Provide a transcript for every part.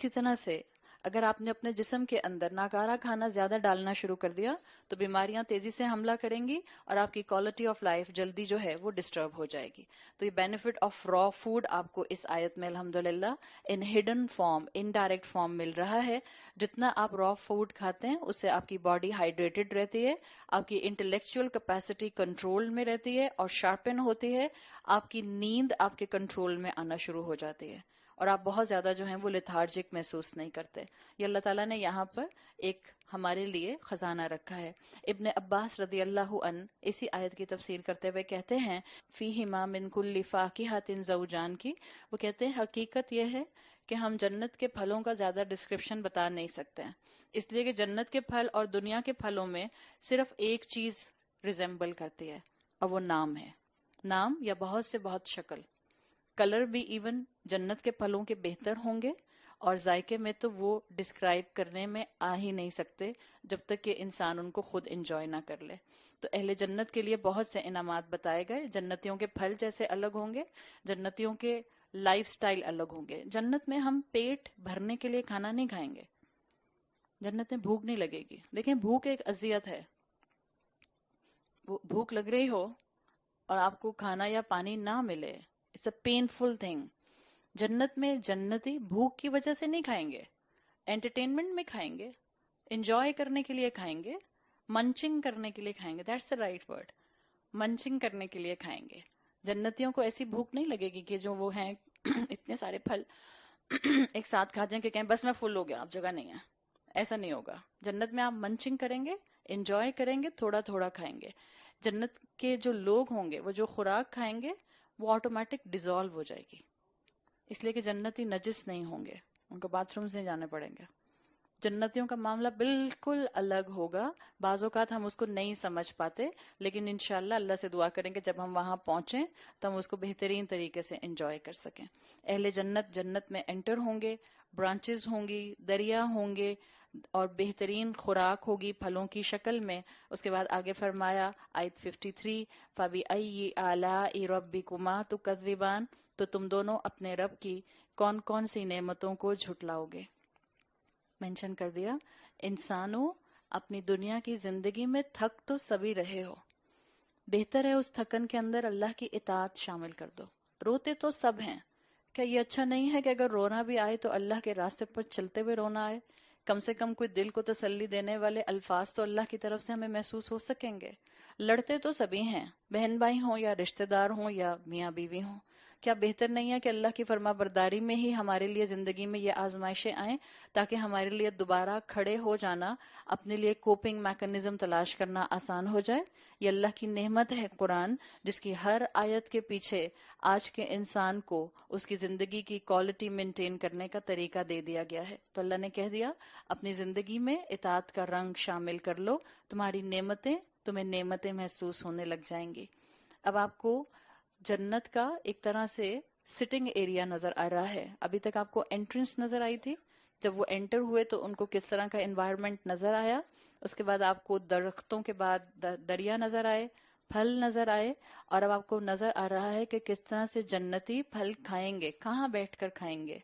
اسی طرح سے اگر آپ نے اپنے جسم کے اندر ناکارہ کھانا زیادہ ڈالنا شروع کر دیا تو بیماریاں تیزی سے حملہ کریں گی اور آپ کی کوالٹی آف لائف جلدی جو ہے وہ ڈسٹرب ہو جائے گی. تو یہ بینیفٹ آف را فوڈ آپ کو اس آیت میں الحمدللہ ان ہڈن فارم انڈائریکٹ فارم مل رہا ہے. جتنا آپ را فوڈ کھاتے ہیں اس سے آپ کی باڈی ہائیڈریٹڈ رہتی ہے، آپ کی انٹلیکچوئل کیپیسٹی کنٹرول میں رہتی ہے اور شارپن ہوتی ہے، آپ کی نیند آپ کے کنٹرول میں آنا شروع ہو جاتی ہے اور آپ بہت زیادہ جو ہیں وہ لیتھارجک محسوس نہیں کرتے. یہ اللہ تعالیٰ نے یہاں پر ایک ہمارے لیے خزانہ رکھا ہے. ابن عباس رضی اللہ عنہ اسی آیت کی تفسیر کرتے ہوئے کہتے ہیں فیہما من کل فاکہۃ زوجان کی، وہ کہتے ہیں حقیقت یہ ہے کہ ہم جنت کے پھلوں کا زیادہ ڈسکرپشن بتا نہیں سکتے ہیں، اس لیے کہ جنت کے پھل اور دنیا کے پھلوں میں صرف ایک چیز ریزمبل کرتی ہے اور وہ نام ہے. نام یا بہت سے بہت شکل، کلر بھی ایون جنت کے پھلوں کے بہتر ہوں گے اور ذائقے میں تو وہ ڈسکرائب کرنے میں آ ہی نہیں سکتے جب تک کہ انسان ان کو خود انجوائے نہ کر لے. تو اہل جنت کے لیے بہت سے انعامات بتائے گئے. جنتیوں کے پھل جیسے الگ ہوں گے، جنتیوں کے لائف سٹائل الگ ہوں گے. جنت میں ہم پیٹ بھرنے کے لیے کھانا نہیں کھائیں گے، جنت میں بھوک نہیں لگے گی. لیکن بھوک ایک اذیت ہے، بھوک لگ رہی ہو اور آپ کو کھانا یا پانی نہ ملے، اٹس اے پینفل تھنگ. جنت میں جنتی بھوک کی وجہ سے نہیں کھائیں گے، انٹرٹینمنٹ میں کھائیں گے، انجوائے کرنے کے لیے کھائیں گے، منچنگ کرنے کے لیے کھائیں گے. دیٹس دا رائٹ ورڈ، منچنگ کرنے کے لیے کھائیں گے. جنتیوں کو ایسی بھوک نہیں لگے گی کہ جو وہ ہیں اتنے سارے پھل ایک ساتھ کھا جائیں کہ کہیں بس میں فل ہو گیا اب جگہ نہیں ہے. ایسا نہیں ہوگا. جنت میں آپ منچنگ کریں گے، انجوائے کریں گے، تھوڑا تھوڑا کھائیں گے. جنت کے جو لوگ ہوں گے وہ جو خوراک کھائیں گے وہ آٹومیٹک ڈیزالو ہو جائے گی، اس لیے کہ جنتی نجس نہیں ہوں گے، ان کو باتھ روم سے جانے پڑیں گے. جنتیوں کا معاملہ بالکل الگ ہوگا. بعض اوقات ہم اس کو نہیں سمجھ پاتے، لیکن انشاءاللہ اللہ سے دعا کریں کہ جب ہم وہاں پہنچیں تو ہم اس کو بہترین طریقے سے انجوائے کر سکیں. اہل جنت جنت میں انٹر ہوں گے، برانچز ہوں گی، دریا ہوں گے اور بہترین خوراک ہوگی پھلوں کی شکل میں. اس کے بعد آگے فرمایا آیت 53 فَبِأَيِّ آلَاءِ رَبِّكُمَا تُكَذِّبَانِ، تو تم دونوں اپنے رب کی کون کون سی نعمتوں کو جھٹلاؤ گے. مینشن کر دیا انسانوں اپنی دنیا کی زندگی میں تھک تو سبھی رہے ہو، بہتر ہے اس تھکن کے اندر اللہ کی اطاعت شامل کر دو. روتے تو سب ہیں، کیا یہ اچھا نہیں ہے کہ اگر رونا بھی آئے تو اللہ کے راستے پر چلتے ہوئے رونا آئے؟ کم سے کم کوئی دل کو تسلی دینے والے الفاظ تو اللہ کی طرف سے ہمیں محسوس ہو سکیں گے. لڑتے تو سبھی ہیں، بہن بھائی ہوں یا رشتہ دار ہوں یا میاں بیوی ہوں. کیا بہتر نہیں ہے کہ اللہ کی فرما برداری میں ہی ہمارے لیے زندگی میں یہ آزمائشیں آئیں تاکہ ہمارے لیے دوبارہ کھڑے ہو جانا، اپنے لیے کوپنگ میکنزم تلاش کرنا آسان ہو جائے؟ یہ اللہ کی نعمت ہے قرآن، جس کی ہر آیت کے پیچھے آج کے انسان کو اس کی زندگی کی کوالٹی مینٹین کرنے کا طریقہ دے دیا گیا ہے. تو اللہ نے کہہ دیا اپنی زندگی میں اطاعت کا رنگ شامل کر لو، تمہاری نعمتیں تمہیں نعمتیں محسوس ہونے لگ جائیں گی. اب آپ کو جنت کا ایک طرح سے سٹنگ ایریا نظر آ رہا ہے. ابھی تک آپ کو انٹرنس نظر آئی تھی، جب وہ انٹر ہوئے تو ان کو کس طرح کا انوائرمنٹ نظر آیا. اس کے بعد آپ کو درختوں کے بعد دریا نظر آئے، پھل نظر آئے، اور اب آپ کو نظر آ رہا ہے کہ کس طرح سے جنتی پھل کھائیں گے، کہاں بیٹھ کر کھائیں گے.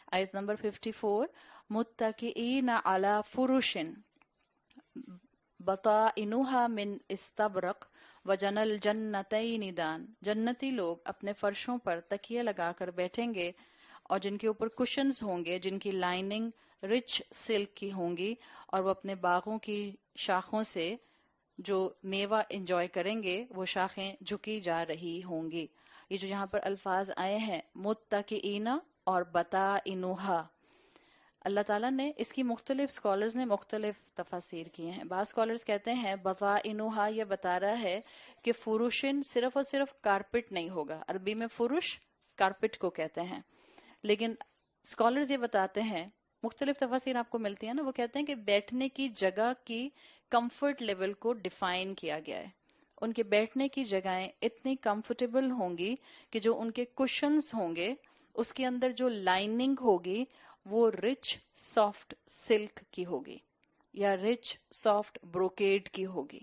آیت نمبر 54 متکئین علی فرش بطائنها من استبرق وجنى الجنتین دان. جنتی لوگ اپنے فرشوں پر تکیے لگا کر بیٹھیں گے اور جن کے اوپر کشنز ہوں گے جن کی لائننگ رچ سلک کی ہوں گی، اور وہ اپنے باغوں کی شاخوں سے جو میوہ انجوائے کریں گے وہ شاخیں جھکی جا رہی ہوں گی. یہ جو یہاں پر الفاظ آئے ہیں متکئین اور بطائنها، اللہ تعالیٰ نے اس کی مختلف سکالرز نے مختلف تفاسیر کیے ہیں. بعض سکالرز کہتے ہیں بطائنها یہ بتا رہا ہے کہ فروشن صرف اور صرف کارپٹ نہیں ہوگا. عربی میں فروش کارپٹ کو کہتے ہیں، لیکن سکالرز یہ بتاتے ہیں، مختلف تفاسیر آپ کو ملتی ہیں نا، وہ کہتے ہیں کہ بیٹھنے کی جگہ کی کمفرٹ لیول کو ڈیفائن کیا گیا ہے. ان کے بیٹھنے کی جگہیں اتنی کمفرٹیبل ہوں گی کہ جو ان کے کشنز ہوں گے اس کے اندر جو لائننگ ہوگی وہ رچ سافٹ سلک کی ہوگی یا رچ سافٹ بروکیڈ کی ہوگی.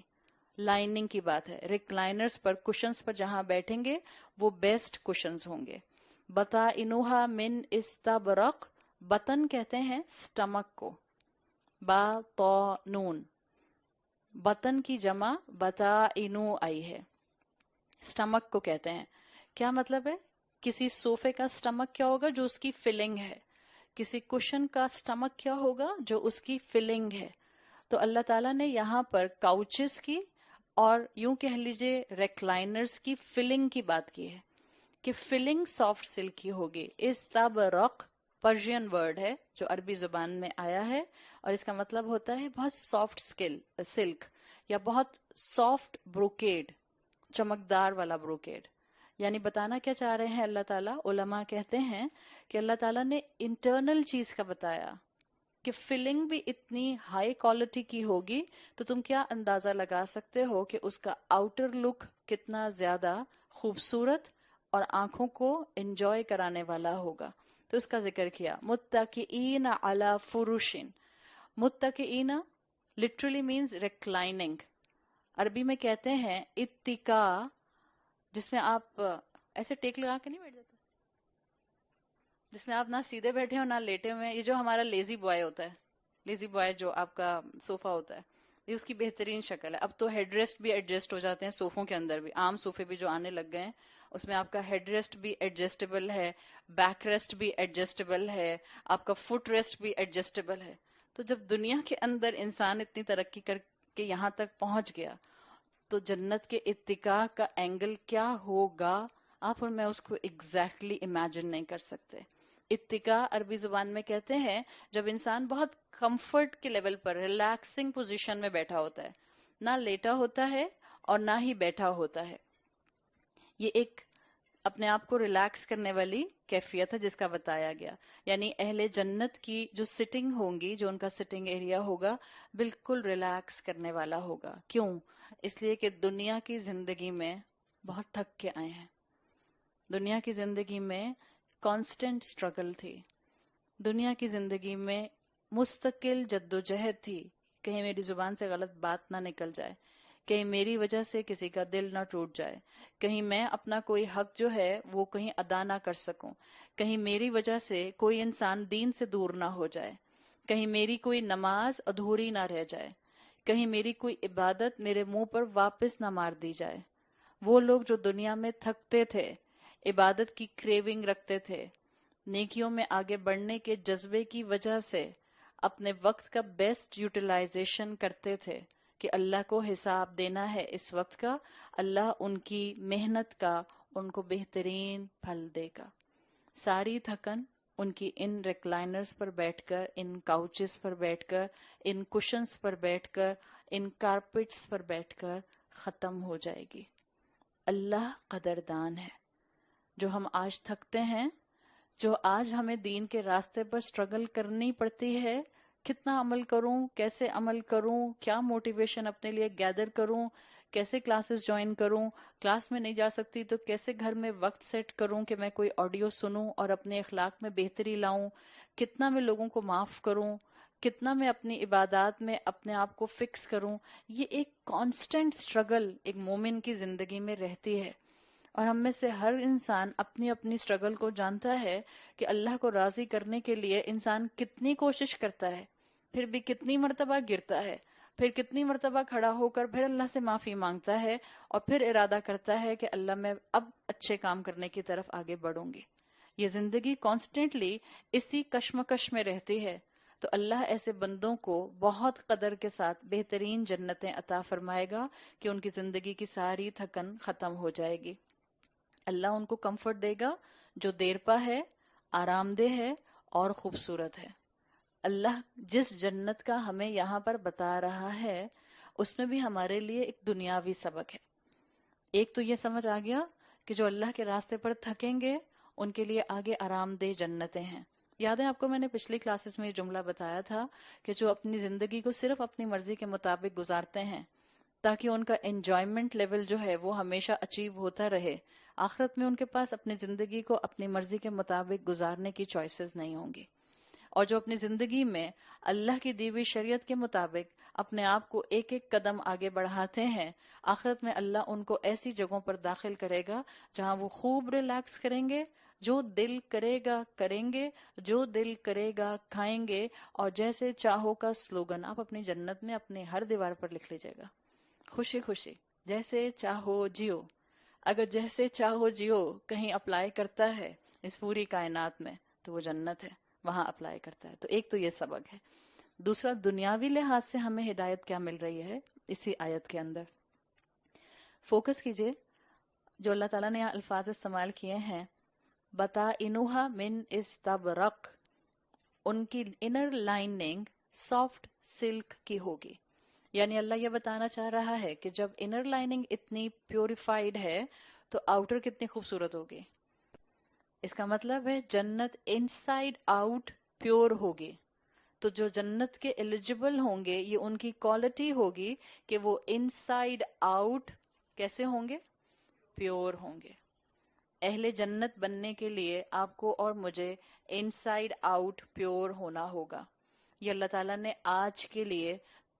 لائننگ کی بات ہے. ریکلائنرز پر کشنز پر جہاں بیٹھیں گے وہ بیسٹ کشنز ہوں گے. بطائنها من استبرق بطن کہتے ہیں سٹمک کو، با تو نون، بطن کی جمع بطائنو آئی ہے، سٹمک کو کہتے ہیں. کیا مطلب ہے؟ کسی صوفے کا سٹمک کیا ہوگا؟ جو اس کی فلنگ ہے. کسی کشن کا سٹمک کیا ہوگا؟ جو اس کی فلنگ ہے. تو اللہ تعالیٰ نے یہاں پر کاؤچز کی اور یوں کہہ لیجئے ریکلائنرز کی فلنگ کی بات کی ہے کہ فلنگ سافٹ سلک کی ہوگی. استبرق پرشین ورڈ ہے جو عربی زبان میں آیا ہے، اور اس کا مطلب ہوتا ہے بہت سافٹ سلک یا بہت سافٹ بروکیڈ، چمکدار والا بروکیڈ. یعنی بتانا کیا چاہ رہے ہیں اللہ تعالیٰ؟ علماء کہتے ہیں کہ اللہ تعالیٰ نے انٹرنل چیز کا بتایا کہ فلنگ بھی اتنی ہائی کوالٹی کی ہوگی تو تم کیا اندازہ لگا سکتے ہو کہ اس کا آؤٹر لک کتنا زیادہ خوبصورت اور آنکھوں کو انجوائے کرانے والا ہوگا. تو اس کا ذکر کیا. متکئین علی فروشن، متکئین لٹرلی مینز ریکلائننگ. عربی میں کہتے ہیں اتکا، جس میں آپ ایسے ٹیک لگا کے نہیں بیٹھ جاتے، جس میں آپ نہ سیدھے بیٹھے ہو نہ لیٹے ہوئے. یہ جو ہمارا لیزی بوائے ہوتا ہے، لیزی بوائے جو آپ کا صوفہ ہوتا ہے، یہ اس کی بہترین شکل ہے. اب تو ہیڈ ریسٹ بھی ایڈجسٹ ہو جاتے ہیں صوفوں کے اندر بھی، عام صوفے بھی جو آنے لگ گئے ہیں اس میں آپ کا ہیڈ ریسٹ بھی ایڈجسٹیبل ہے، بیک ریسٹ بھی ایڈجسٹیبل ہے، آپ کا فٹ ریسٹ بھی ایڈجسٹیبل ہے. تو جب دنیا کے اندر انسان اتنی ترقی کر کے یہاں تک پہنچ گیا تو جنت کے اتکا کا اینگل کیا ہوگا آپ اور میں اس کو ایگزیکٹلی امیجن نہیں کر سکتے. اتکا عربی زبان میں کہتے ہیں جب انسان بہت کمفرٹ کے لیول پر ریلیکسنگ پوزیشن میں بیٹھا ہوتا ہے، نہ لیٹا ہوتا ہے اور نہ ہی بیٹھا ہوتا ہے. یہ ایک اپنے آپ کو ریلیکس کرنے والی کیفیت ہے جس کا بتایا گیا. یعنی اہل جنت کی جو سٹنگ ہوں گی، جو ان کا سٹنگ ایریا ہوگا، بالکل ریلیکس کرنے والا ہوگا. کیوں؟ اس لیے کہ دنیا کی زندگی میں بہت تھک کے آئے ہیں. دنیا کی زندگی میں کانسٹنٹ سٹرگل تھی، دنیا کی زندگی میں مستقل جد و جہد تھی. کہیں میری زبان سے غلط بات نہ نکل جائے، کہیں میری وجہ سے کسی کا دل نہ ٹوٹ جائے، کہیں میں اپنا کوئی حق جو ہے وہ کہیں ادا نہ کر سکوں، کہیں میری وجہ سے کوئی انسان دین سے دور نہ ہو جائے، کہیں میری کوئی نماز ادھوری نہ رہ جائے، کہیں میری کوئی عبادت میرے منہ پر واپس نہ مار دی جائے. وہ لوگ جو دنیا میں تھکتے تھے، عبادت کی کریونگ رکھتے تھے، نیکیوں میں آگے بڑھنے کے جذبے کی وجہ سے اپنے وقت کا بیسٹ یوٹیلائزیشن کرتے تھے کہ اللہ کو حساب دینا ہے اس وقت کا، اللہ ان کی محنت کا ان کو بہترین پھل دے گا. ساری تھکن ان کی ان ریکلائنرز پر بیٹھ کر، ان کاؤچز پر بیٹھ کر، ان کشنز پر بیٹھ کر، ان کارپٹس پر بیٹھ کر ختم ہو جائے گی. اللہ قدردان ہے. جو ہم آج تھکتے ہیں، جو آج ہمیں دین کے راستے پر سٹرگل کرنی پڑتی ہے، کتنا عمل کروں، کیسے عمل کروں، کیا موٹیویشن اپنے لیے گیدر کروں، کیسے کلاسز جوائن کروں، کلاس میں نہیں جا سکتی تو کیسے گھر میں وقت سیٹ کروں کہ میں کوئی آڈیو سنوں اور اپنے اخلاق میں بہتری لاؤں، کتنا میں لوگوں کو معاف کروں، کتنا میں اپنی عبادات میں اپنے آپ کو فکس کروں. یہ ایک کانسٹنٹ سٹرگل ایک مومن کی زندگی میں رہتی ہے. اور ہم میں سے ہر انسان اپنی اپنی سٹرگل کو جانتا ہے کہ اللہ کو راضی کرنے کے لیے انسان کتنی کوشش کرتا ہے، پھر بھی کتنی مرتبہ گرتا ہے، پھر کتنی مرتبہ کھڑا ہو کر پھر اللہ سے معافی مانگتا ہے اور پھر ارادہ کرتا ہے کہ اللہ میں اب اچھے کام کرنے کی طرف آگے بڑھوں گی. یہ زندگی کانسٹنٹلی اسی کشمکش میں رہتی ہے. تو اللہ ایسے بندوں کو بہت قدر کے ساتھ بہترین جنتیں عطا فرمائے گا کہ ان کی زندگی کی ساری تھکن ختم ہو جائے گی. اللہ ان کو کمفرٹ دے گا جو دیر پا ہے، آرام دہ ہے اور خوبصورت ہے. اللہ جس جنت کا ہمیں یہاں پر بتا رہا ہے اس میں بھی ہمارے لیے ایک دنیاوی سبق ہے. ایک تو یہ سمجھ آ گیا کہ جو اللہ کے راستے پر تھکیں گے ان کے لیے آگے آرام دہ جنتیں ہیں. یاد ہے آپ کو میں نے پچھلی کلاسز میں یہ جملہ بتایا تھا کہ جو اپنی زندگی کو صرف اپنی مرضی کے مطابق گزارتے ہیں تاکہ ان کا انجوائمنٹ لیول جو ہے وہ ہمیشہ اچیو ہوتا رہے، آخرت میں ان کے پاس اپنی زندگی کو اپنی مرضی کے مطابق گزارنے کی چوائسز نہیں ہوں گی. اور جو اپنی زندگی میں اللہ کی دی ہوئی شریعت کے مطابق اپنے آپ کو ایک ایک قدم آگے بڑھاتے ہیں، آخرت میں اللہ ان کو ایسی جگہوں پر داخل کرے گا جہاں وہ خوب ریلیکس کریں گے، جو دل کرے گا کریں گے، جو دل کرے گا کھائیں گے، اور جیسے چاہو کا سلوگن آپ اپنی جنت میں اپنی ہر دیوار پر لکھ لیجیے گا، خوشی خوشی جیسے چاہو جیو۔ اگر جیسے چاہو جیو کہیں اپلائی کرتا ہے اس پوری کائنات میں تو وہ جنت ہے، وہاں اپلائی کرتا ہے۔ تو ایک تو یہ سبق ہے۔ دوسرا، دنیاوی لحاظ سے ہمیں ہدایت کیا مل رہی ہے اسی آیت کے اندر؟ فوکس کیجئے، جو اللہ تعالیٰ نے یہاں الفاظ استعمال کیے ہیں، بتا انوہا من استبرق، ان کی انر لائننگ سافٹ سلک کی ہوگی۔ یعنی اللہ یہ بتانا چاہ رہا ہے کہ جب انر لائننگ اتنی پیوریفائڈ ہے تو آؤٹر کتنی خوبصورت ہوگی۔ اس کا مطلب ہے جنت انسائیڈ آؤٹ پیور ہوگی۔ تو جو جنت کے ایلیجبل ہوں گے یہ ان کی کوالٹی ہوگی کہ وہ انسائیڈ آؤٹ کیسے ہوں گے؟ پیور ہوں گے۔ اہل جنت بننے کے لیے آپ کو اور مجھے انسائیڈ آؤٹ پیور ہونا ہوگا۔ یہ اللہ تعالیٰ نے آج کے لیے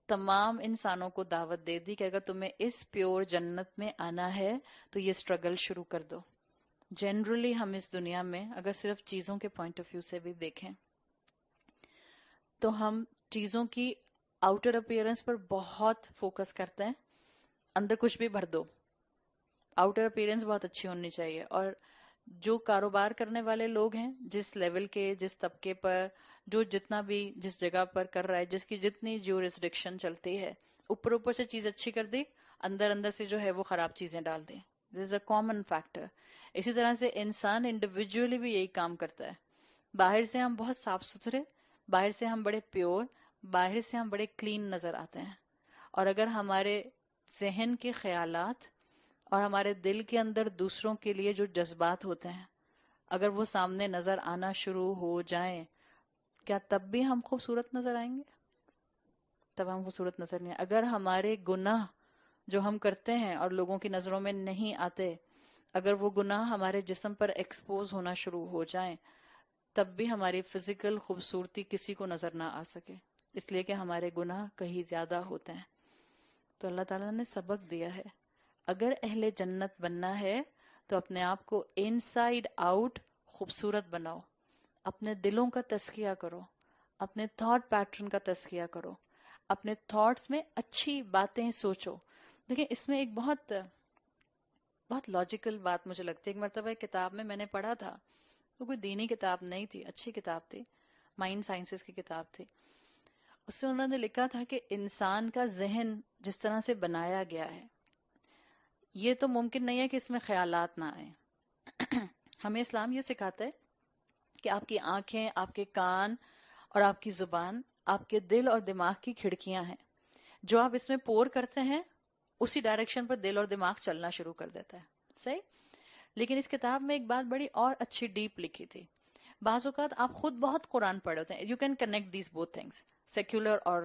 تمام انسانوں کو دعوت دے دی کہ اگر تمہیں اس پیور جنت میں آنا ہے تو یہ اسٹرگل شروع کر دو۔ جنرلی ہم اس دنیا میں اگر صرف چیزوں کے پوائنٹ آف ویو سے بھی دیکھیں تو ہم چیزوں کی آؤٹر اپیئرنس پر بہت فوکس کرتے ہیں، اندر کچھ بھی بھر دو، آؤٹر اپیئرنس بہت اچھی ہونی چاہیے۔ اور جو کاروبار کرنے والے لوگ ہیں، جس لیول کے، جس طبقے پر، جو جتنا بھی جس جگہ پر کر رہا ہے، جس کی جتنی جورسڈکشن چلتی ہے، اوپر اوپر سے چیز اچھی کر دی، اندر اندر سے جو ہے وہ خراب چیزیں ڈال دیں۔ دس از اے کامن فیکٹر۔ اسی طرح سے انسان انڈیویجولی بھی یہی کام کرتا ہے۔ باہر سے ہم بہت صاف ستھرے، باہر سے ہم بڑے پیور، باہر سے ہم بڑے کلین نظر آتے ہیں، اور اگر ہمارے ذہن کے خیالات اور ہمارے دل کے اندر دوسروں کے لیے جو جذبات ہوتے ہیں اگر وہ سامنے نظر آنا شروع ہو جائیں، کیا تب بھی ہم خوبصورت نظر آئیں گے؟ تب ہم خوبصورت نظر نہیں۔ اگر ہمارے گناہ جو ہم کرتے ہیں اور لوگوں کی نظروں میں نہیں آتے، اگر وہ گناہ ہمارے جسم پر ایکسپوز ہونا شروع ہو جائیں، تب بھی ہماری فزیکل خوبصورتی کسی کو نظر نہ آ سکے، اس لیے کہ ہمارے گناہ کہیں زیادہ ہوتے ہیں۔ تو اللہ تعالیٰ نے سبق دیا ہے، اگر اہل جنت بننا ہے تو اپنے آپ کو انسائیڈ آؤٹ خوبصورت بناؤ، اپنے دلوں کا تزکیہ کرو، اپنے تھاٹ پیٹرن کا تزکیہ کرو، اپنے تھاٹس میں اچھی باتیں سوچو۔ دیکھیں اس میں ایک بہت بہت لاجیکل بات مجھے لگتی ہے۔ ایک مرتبہ ایک کتاب میں نے پڑھا تھا، وہ کوئی دینی کتاب نہیں تھی، اچھی کتاب تھی، مائنڈ سائنسز کی کتاب تھی۔ اس میں انہوں نے لکھا تھا کہ انسان کا ذہن جس طرح سے بنایا گیا ہے، یہ تو ممکن نہیں ہے کہ اس میں خیالات نہ آئیں۔ ہمیں اسلام یہ سکھاتا ہے کہ آپ کی آنکھیں، آپ کے کان اور آپ کی زبان آپ کے دل اور دماغ کی کھڑکیاں ہیں۔ جو آپ اس میں پور کرتے ہیں اسی ڈائریکشن پر دل اور دماغ چلنا شروع کر دیتا ہے، صحیح؟ لیکن اس کتاب میں ایک بات بڑی اور اچھی ڈیپ لکھی تھی۔ بعض اوقات آپ خود بہت قرآن پڑھے ہوتے ہیں، you can connect these both things, secular اور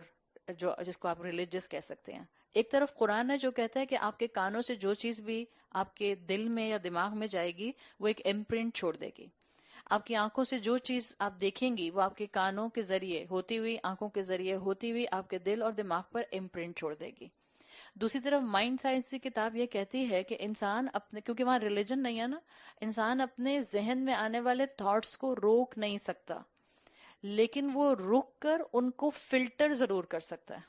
جو جس کو آپ ریلیجس کہہ سکتے ہیں۔ ایک طرف قرآن ہے جو کہتا ہے کہ آپ کے کانوں سے جو چیز بھی آپ کے دل میں یا دماغ میں جائے گی وہ ایک امپرنٹ چھوڑ دے گی۔ آپ کی آنکھوں سے جو چیز آپ دیکھیں گی وہ آپ کے کانوں کے ذریعے ہوتی ہوئی، آنکھوں کے ذریعے ہوتی ہوئی آپ کے دل اور دماغ پر امپرنٹ چھوڑ دے گی۔ دوسری طرف مائنڈ سائنس کی کتاب یہ کہتی ہے کہ انسان اپنے، کیونکہ وہاں ریلیجن نہیں ہے نا، انسان اپنے ذہن میں آنے والے تھاٹس کو روک نہیں سکتا، لیکن وہ رک کر ان کو فلٹر ضرور کر سکتا ہے۔